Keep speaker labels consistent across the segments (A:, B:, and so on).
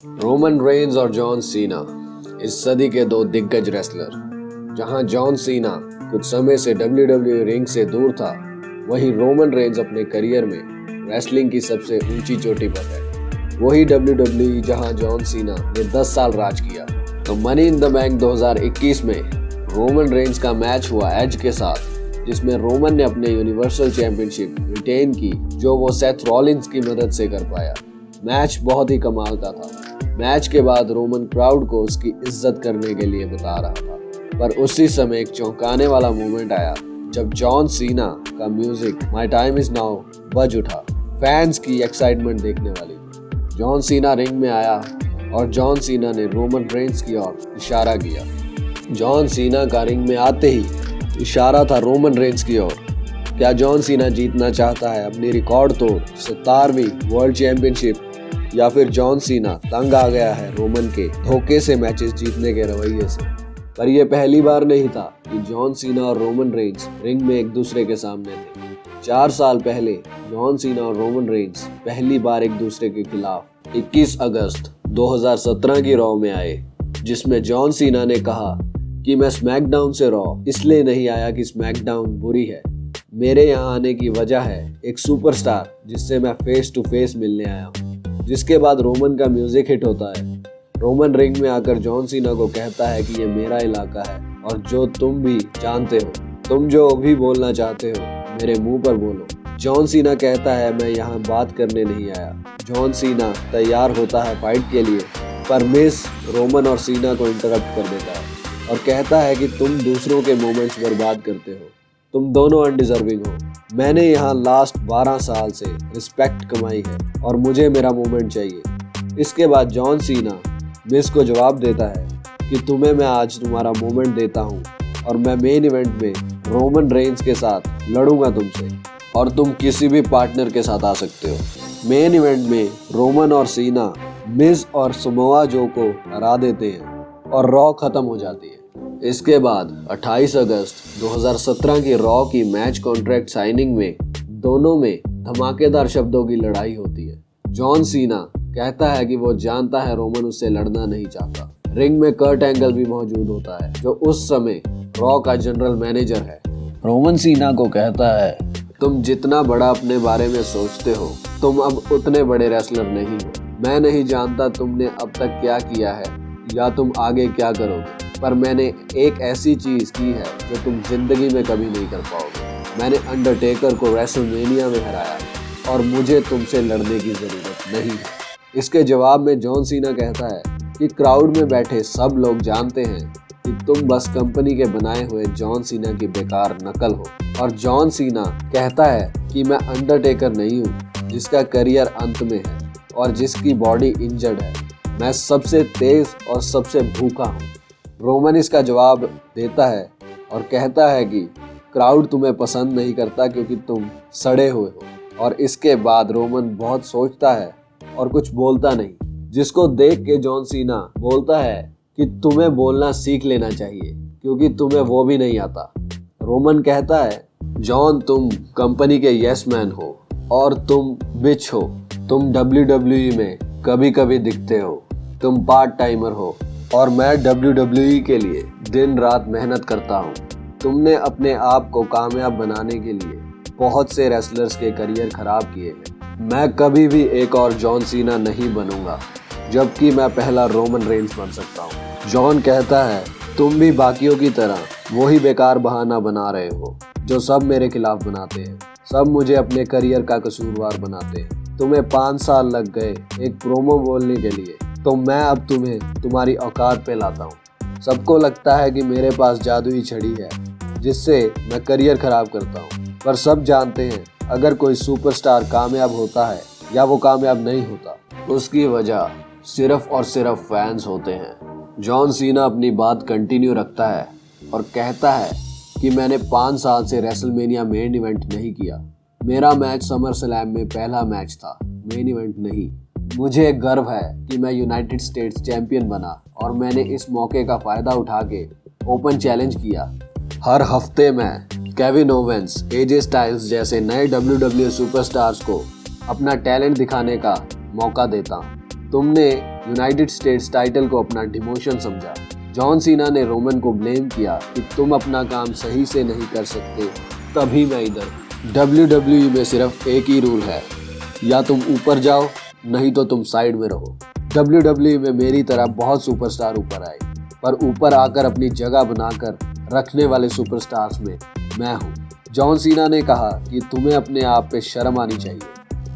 A: Roman Reigns और John Cena इस सदी के दो दिग्गज रेसलर। जहां जॉन सीना कुछ समय से WWE रिंग से दूर था, वहीं रोमन रेंज अपने करियर में रेसलिंग की सबसे ऊंची चोटी पर है। वही WWE जहां जॉन सीना ने 10 साल राज किया। तो मनी इन द बैंक 2021 में रोमन रेंज का मैच हुआ एज के साथ, जिसमें रोमन ने अपने यूनिवर्सल चैंपियनशिप रिटेन की, जो वो सेथ रॉलिंस की मदद से कर पाया। मैच बहुत ही कमाल का था। मैच के बाद रोमन क्राउड को उसकी इज्जत करने के लिए बता रहा था, पर उसी समय एक चौंकाने वाला मोमेंट आया जब जॉन सीना का music my time is now बज उठा। फैंस की एक्साइटमेंट देखने वाली। जॉन सीना रिंग में आया और जॉन सीना ने रोमन रेंज की ओर इशारा किया। जॉन सीना का रिंग में आते ही इशारा था रोमन रेंज की ओर। क्या जॉन सीना जीतना चाहता है अपनी रिकॉर्ड तोड़ 17वीं वर्ल्ड चैंपियनशिप, या फिर जॉन सीना तंग आ गया है रोमन के धोखे से मैचेस जीतने के रवैये से? पर यह पहली बार नहीं था कि जॉन सीना और रोमन रेंज रिंग में एक दूसरे के सामने थे। 4 साल पहले जॉन सीना और रोमन रेंज पहली बार एक दूसरे के खिलाफ 21 अगस्त 2017 की रॉ में आए, जिसमें जॉन सीना ने कहा कि मैं स्मैकडाउन से रॉ इसलिए नहीं आया कि स्मैकडाउन बुरी है। मेरे यहाँ आने की वजह है एक सुपरस्टार जिससे मैं फेस टू फेस मिलने आया हूँ। जिसके बाद रोमन का म्यूजिक हिट होता है। रोमन रिंग में आकर जॉन सीना को कहता है कि ये मेरा इलाका है और जो तुम भी जानते हो, तुम जो भी बोलना चाहते हो मेरे मुंह पर बोलो। जॉन सीना कहता है मैं यहाँ बात करने नहीं आया। जॉन सीना तैयार होता है फाइट के लिए, पर मिस रोमन और सीना को इंटरप्ट कर देता है और कहता है कि तुम दूसरों के मोमेंट्स बर्बाद करते हो, तुम दोनों अनडिजर्विंग हो। मैंने यहाँ लास्ट 12 साल से रिस्पेक्ट कमाई है और मुझे मेरा मोमेंट चाहिए। इसके बाद जॉन सीना मिस को जवाब देता है कि तुम्हें मैं आज तुम्हारा मोमेंट देता हूँ और मैं मेन इवेंट में रोमन रेंज के साथ लड़ूंगा तुमसे, और तुम किसी भी पार्टनर के साथ आ सकते हो। मेन इवेंट में रोमन और सीना मिस और समोआ जो को हरा देते हैं और रॉ खत्म हो जाती है। इसके बाद 28 अगस्त 2017 की रॉ की मैच कॉन्ट्रैक्ट साइनिंग में दोनों में धमाकेदार शब्दों की लड़ाई होती है। जॉन सीना कहता है कि वो जानता है रोमन उससे लड़ना नहीं चाहता। रिंग में कर्ट एंगल भी मौजूद होता है, जो उस समय रॉ का जनरल मैनेजर है। रोमन सीना को कहता है तुम जितना बड़ा अपने बारे में सोचते हो, तुम अब उतने बड़े रेसलर नहीं हो। मैं नहीं जानता तुमने अब तक क्या किया है या तुम आगे क्या करोगे, पर मैंने एक ऐसी चीज की है जो तुम जिंदगी में कभी नहीं कर पाओगे। मैंने अंडरटेकर को रेसलमेनिया में हराया और मुझे तुमसे लड़ने की जरूरत नहीं है। इसके जवाब में जॉन सीना कहता है कि क्राउड में बैठे सब लोग जानते हैं कि तुम बस कंपनी के बनाए हुए जॉन सीना की बेकार नकल हो। और जॉन सीना कहता है कि मैं अंडरटेकर नहीं हूँ जिसका करियर अंत में है और जिसकी बॉडी इंजर्ड है। मैं सबसे तेज और सबसे भूखा हूँ। रोमन इसका जवाब देता है और कहता है कि क्राउड तुम्हें पसंद नहीं करता क्योंकि तुम सड़े हुए हो। और इसके बाद रोमन बहुत सोचता है और कुछ बोलता नहीं, जिसको देख के जॉन सीना बोलता है कि तुम्हें बोलना सीख लेना चाहिए क्योंकि तुम्हें वो भी नहीं आता। रोमन कहता है जॉन तुम कंपनी के यस मैन हो और तुम बिच हो। तुम WWE में कभी कभी दिखते हो, तुम पार्ट टाइमर हो और मैं WWE के लिए दिन रात मेहनत करता हूँ। तुमने अपने आप को कामयाब बनाने के लिए बहुत से रेसलर्स के करियर खराब किए हैं। मैं कभी भी एक और जॉन सीना नहीं बनूंगा, जबकि मैं पहला रोमन रेंज बन सकता हूँ। जॉन कहता है तुम भी बाकियों की तरह वही बेकार बहाना बना रहे हो जो सब मेरे खिलाफ बनाते हैं। सब मुझे अपने करियर का कसूरवार बनाते हैं। तुम्हें 5 साल लग गए एक प्रोमो बोलने के लिए, तो मैं अब तुम्हें तुम्हारी औकात पे लाता हूँ। सबको लगता है कि मेरे पास जादुई छड़ी है जिससे मैं करियर खराब करता हूँ, पर सब जानते हैं अगर कोई सुपरस्टार कामयाब होता है या वो कामयाब नहीं होता, उसकी वजह सिर्फ और सिर्फ फैंस होते हैं। जॉन सीना अपनी बात कंटिन्यू रखता है और कहता है कि मैंने 5 साल से रेसलमेनिया मेन इवेंट नहीं किया। मेरा मैच समर स्लैम में पहला मैच था, मेन इवेंट नहीं। मुझे गर्व है कि मैं यूनाइटेड स्टेट्स चैंपियन बना और मैंने इस मौके का फायदा उठा के ओपन चैलेंज किया। हर हफ्ते मैं केविन ओवेंस, एजे स्टाइल्स जैसे नए WWE सुपरस्टार्स को अपना टैलेंट दिखाने का मौका देता हूँ। तुमने यूनाइटेड स्टेट्स टाइटल को अपना डिमोशन समझा। जॉन सीना ने रोमन को ब्लेम किया कि तुम अपना काम सही से नहीं कर सकते, तभी मैं इधर हूं। WWE में सिर्फ एक ही रूल है, या तुम ऊपर जाओ नहीं तो तुम साइड में रहो। WWE में मेरी तरह बहुत सुपरस्टार ऊपर आए, पर ऊपर आकर अपनी जगह बनाकर रखने वाले सुपरस्टार्स में मैं हूँ। जॉन सीना ने कहा कि तुम्हें अपने आप पे शर्म आनी चाहिए,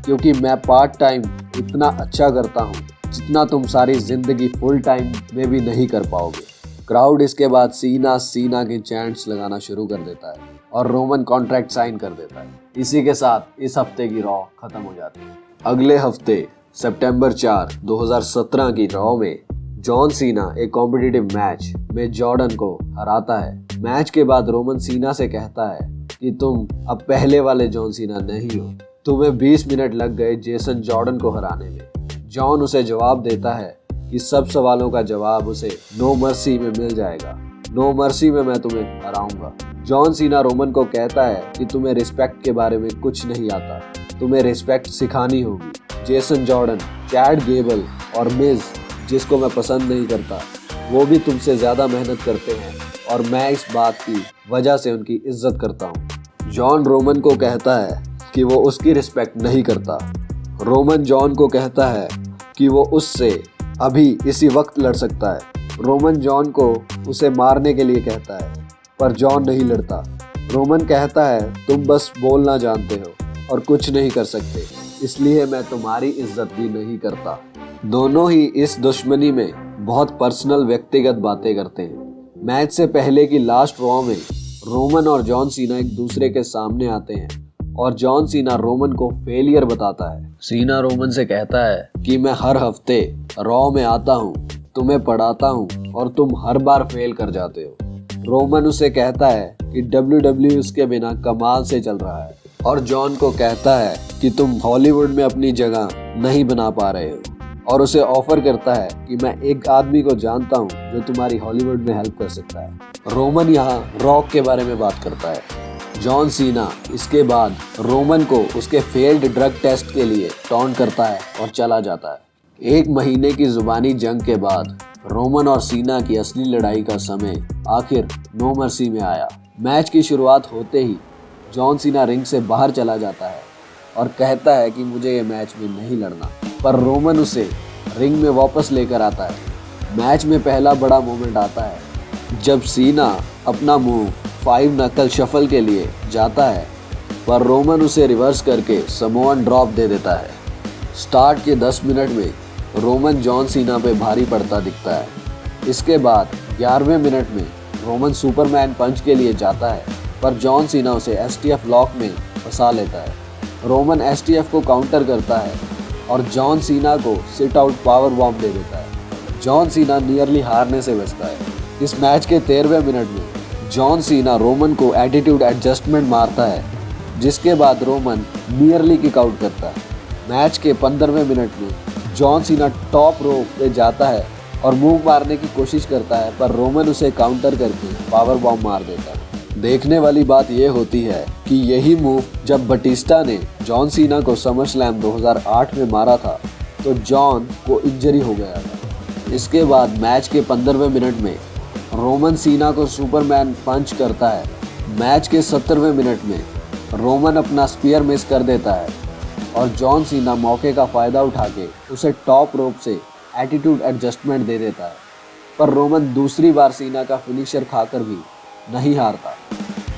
A: क्योंकि मैं पार्ट टाइम इतना अच्छा करता हूँ जितना तुम सारी जिंदगी फुल टाइम में भी नहीं कर पाओगे। क्राउड इसके बाद सीना के चैंट्स लगाना शुरू कर देता है और रोमन कॉन्ट्रैक्ट साइन कर देता है। इसी के साथ इस हफ्ते की रॉ खत्म हो जाती है। अगले हफ्ते सितंबर 4, 2017 की रॉ में जॉन सीना एक कॉम्पिटिटिव मैच में जॉर्डन को हराता है। मैच के बाद रोमन सीना से कहता है कि तुम अब पहले वाले जॉन सीना नहीं हो, तुम्हें 20 मिनट लग गए जेसन जॉर्डन को हराने में। जॉन उसे जवाब देता है कि सब सवालों का जवाब उसे नो मर्सी में मिल जाएगा। नो मर्सी में मैं तुम्हें हराऊंगा। जॉन सीना रोमन को कहता है कि तुम्हें रिस्पेक्ट के बारे में कुछ नहीं आता, तुम्हें रिस्पेक्ट सिखानी होगी। जेसन जॉर्डन, चैड गेबल और मिज, जिसको मैं पसंद नहीं करता, वो भी तुमसे ज़्यादा मेहनत करते हैं और मैं इस बात की वजह से उनकी इज्जत करता हूँ। जॉन रोमन को कहता है कि वो उसकी रिस्पेक्ट नहीं करता। रोमन जॉन को कहता है कि वो उससे अभी इसी वक्त लड़ सकता है। रोमन जॉन को उसे मारने के लिए कहता है, पर जॉन नहीं लड़ता। रोमन कहता है तुम बस बोलना जानते हो और कुछ नहीं कर सकते, इसलिए मैं तुम्हारी इज्जत भी नहीं करता। दोनों ही इस दुश्मनी में बहुत पर्सनल व्यक्तिगत बातें करते हैं। मैच से पहले की लास्ट रॉ में रोमन और जॉन सीना एक दूसरे के सामने आते हैं और जॉन सीना रोमन को फेलियर बताता है। सीना रोमन से कहता है कि मैं हर हफ्ते रॉ में आता हूँ, तुम्हें पढ़ाता हूँ और तुम हर बार फेल कर जाते हो। रोमन उसे कहता है कि WWE उसके बिना कमाल से चल रहा है और जॉन को कहता है कि तुम हॉलीवुड में अपनी जगह नहीं बना पा रहे हो, और उसे ऑफर करता है कि मैं एक आदमी को जानता हूँ जो तुम्हारी हॉलीवुड में हेल्प कर सकता है। रोमन यहाँ रॉक के बारे में बात करता है। जॉन सीना इसके बाद रोमन को उसके फेल्ड ड्रग टेस्ट के लिए टॉन्ट करता है और चला जाता है। 1 महीने की जुबानी जंग के बाद रोमन और सीना की असली लड़ाई का समय आखिर नो मर्सी में आया। मैच की शुरुआत होते ही जॉन सीना रिंग से बाहर चला जाता है और कहता है कि मुझे ये मैच में नहीं लड़ना, पर रोमन उसे रिंग में वापस लेकर आता है। मैच में पहला बड़ा मोमेंट आता है जब सीना अपना मूव 5 नकल शफल के लिए जाता है, पर रोमन उसे रिवर्स करके समोअन ड्रॉप दे देता है। स्टार्ट के 10 मिनट में रोमन जॉन सीना पे भारी पड़ता दिखता है। इसके बाद 11वें मिनट में रोमन सुपरमैन पंच के लिए जाता है, पर जॉन सीना उसे STF लॉक में फंसा लेता है। रोमन STF को काउंटर करता है और जॉन सीना को सिट आउट पावर बॉम्ब दे देता है। जॉन सीना नियरली हारने से बचता है। इस मैच के 13वें मिनट में जॉन सीना रोमन को एटीट्यूड एडजस्टमेंट मारता है, जिसके बाद रोमन नियरली किक आउट करता है। मैच के 15वें मिनट में जॉन सीना टॉप रोप पे जाता है और मूव मारने की कोशिश करता है, पर रोमन उसे काउंटर करके पावर बॉम्ब मार देता है। देखने वाली बात यह होती है कि यही मूव जब बटिस्टा ने जॉन सीना को समर स्लैम 2008 में मारा था तो जॉन को इंजरी हो गया था। इसके बाद मैच के 15वें मिनट में रोमन सीना को सुपरमैन पंच करता है। मैच के 70वें मिनट में रोमन अपना स्पीयर मिस कर देता है और जॉन सीना मौके का फ़ायदा उठा के उसे टॉप रोप से एटीट्यूड एडजस्टमेंट दे देता है, पर रोमन दूसरी बार सीना का फिनिशर खाकर भी नहीं हारता।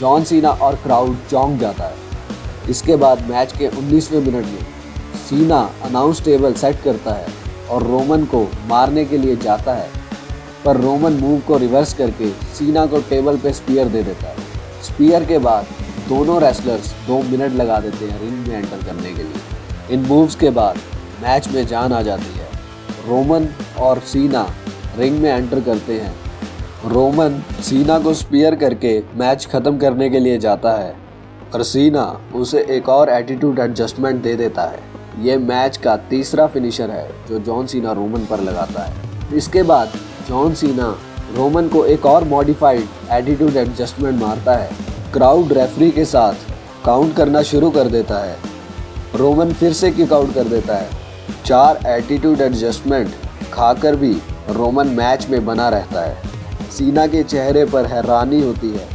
A: जॉन सीना और क्राउड चौंक जाता है। इसके बाद मैच के 19वें मिनट में सीना अनाउंस टेबल सेट करता है और रोमन को मारने के लिए जाता है, पर रोमन मूव को रिवर्स करके सीना को टेबल पे स्पीयर दे देता है। स्पीयर के बाद दोनों रेसलर्स 2 मिनट लगा देते हैं रिंग में एंटर करने के लिए। इन मूव्स के बाद मैच में जान आ जाती है। रोमन और सीना रिंग में एंटर करते हैं। रोमन सीना को स्पीयर करके मैच ख़त्म करने के लिए जाता है और सीना उसे एक और एटीट्यूड एडजस्टमेंट दे देता है। ये मैच का तीसरा फिनिशर है जो जॉन सीना रोमन पर लगाता है। इसके बाद जॉन सीना रोमन को एक और मॉडिफाइड एटीट्यूड एडजस्टमेंट मारता है। क्राउड रेफरी के साथ काउंट करना शुरू कर देता है। रोमन फिर से किक आउट कर देता है। 4 एटीट्यूड एडजस्टमेंट खाकर भी रोमन मैच में बना रहता है। सीना के चेहरे पर हैरानी होती है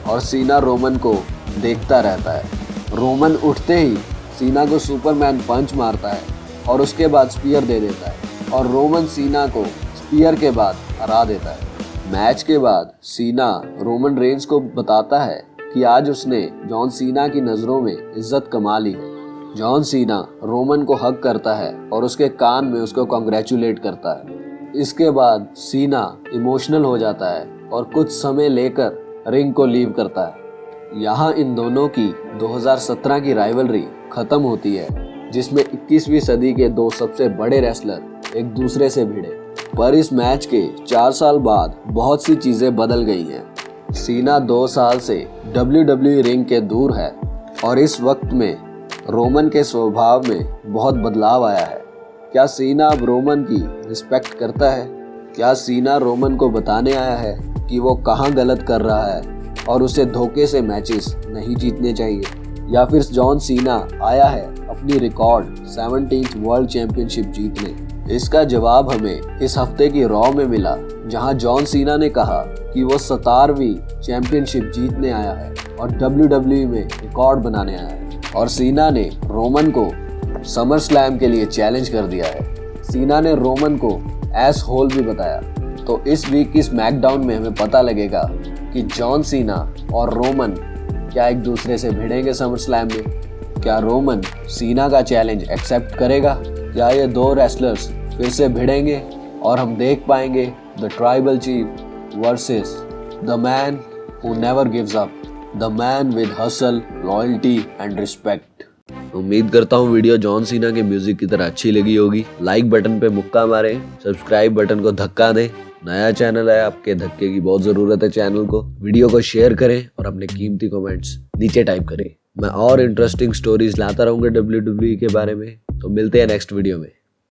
A: और सीना रोमन को देखता रहता है। रोमन उठते ही सीना को सुपरमैन पंच मारता है और उसके बाद स्पीयर दे देता है और रोमन सीना को स्पीयर के बाद हरा देता है। मैच के बाद सीना रोमन रेंज को बताता है कि आज उसने जॉन सीना की नज़रों में इज्जत कमा ली है। जॉन सीना रोमन को हग करता है और उसके कान में उसको कॉन्ग्रेचुलेट करता है। इसके बाद सीना इमोशनल हो जाता है और कुछ समय लेकर रिंग को लीव करता है। यहाँ इन दोनों की 2017 की राइवलरी खत्म होती है, जिसमें 21वीं सदी के दो सबसे बड़े रेसलर एक दूसरे से भिड़े। पर इस मैच के 4 साल बाद बहुत सी चीजें बदल गई हैं। सीना 2 साल से WWE रिंग के दूर है और इस वक्त में रोमन के स्वभाव में बहुत बदलाव आया है। क्या सीना अब रोमन की रिस्पेक्ट करता है? क्या सीना रोमन को बताने आया है कि वो कहाँ गलत कर रहा है और उसे धोखे से मैचेस नहीं जीतने चाहिए? या फिर जॉन सीना आया है अपनी रिकॉर्ड 17th वर्ल्ड चैंपियनशिप जीतने? इसका जवाब हमें इस हफ्ते की रॉ में मिला, जहां जॉन सीना ने कहा कि वो 17वीं चैंपियनशिप जीतने आया है और WWE में रिकॉर्ड बनाने आया है। और सीना ने रोमन को समर स्लैम के लिए चैलेंज कर दिया है। सीना ने रोमन को एस होल भी बताया। तो इस वीक की स्मैकडाउन में हमें पता लगेगा कि जॉन सीना और रोमन क्या एक दूसरे से भिड़ेंगे समर स्लैम में। क्या रोमन सीना का चैलेंज एक्सेप्ट करेगा? क्या ये दो रेसलर्स फिर से भिड़ेंगे और हम देख पाएंगे the tribal chief versus the man who never gives up, the man with hustle, loyalty and respect. उम्मीद करता हूँ वीडियो जॉन सीना के म्यूजिक की तरह अच्छी लगी होगी। लाइक बटन पे मुक्का मारे, सब्सक्राइब बटन को धक्का दें। नया चैनल है, आपके धक्के की बहुत जरूरत है चैनल को। वीडियो को शेयर करें और अपने कीमती कमेंट्स नीचे टाइप करें। मैं और इंटरेस्टिंग स्टोरीज लाता रहूंगा WWE के बारे में। तो मिलते हैं नेक्स्ट वीडियो में।